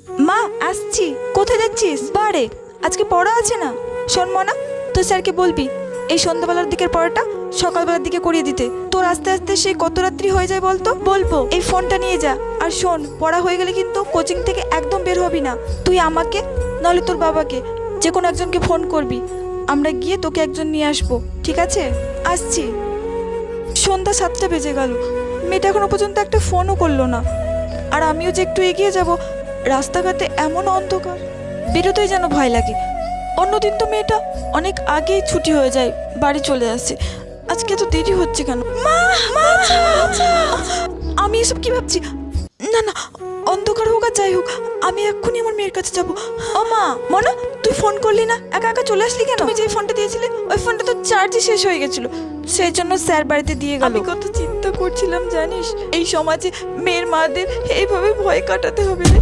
মা আসছি। কোথায় যাচ্ছিস? বারে আজকে পড়া আছে না। শোন মনা, তোর স্যারকে বলবি এই সন্ধ্যাবেলার দিকের পড়াটা সকালবেলার দিকে করিয়ে দিতে। তোর আস্তে আস্তে সেই কত রাত্রি হয়ে যায় বলতো। বলবো এই ফোনটা নিয়ে যা। আর শোন, পড়া হয়ে গেলে কিন্তু কোচিং থেকে একদম বের হবি না। তুই আমাকে নাহলে তোর বাবাকে যে কোনো একজনকে ফোন করবি, আমরা গিয়ে তোকে একজন নিয়ে আসবো, ঠিক আছে? আসছি। সন্ধ্যা 7টা বেজে গেল, মেয়েটা এখনো পর্যন্ত একটা ফোনও করলো না। আর আমিও যে একটু এগিয়ে যাব, রাস্তাঘাটে এমন অন্ধকার, বেরোতেই যেন ভয় লাগে। অন্যদিন তো মেয়েটা অনেক আগেই ছুটি হয়ে যায়, বাড়ি চলে আসছে। আজকে তো দেরি হচ্ছে কেন? মা, মা, আমি এসব কি ভাবছি? না না, অন্ধকার হোক আর যাই হোক, আমি এক্ষুনি আমার মেয়ের কাছে যাব। ও মা, মনা, তুই ফোন করলি না, একা একা চলে আসলি কেন? তুমি যে ফোনটা দিয়েছিলে ওই ফোনটা তো চার্জই শেষ হয়ে গেছিল, সেই জন্য স্যার বাড়িতে দিয়ে গেল। আমি কত চিন্তা করছিলাম জানিস, এই সমাজে মেয়ের মাদের এইভাবে ভয় কাটাতে হবে রে।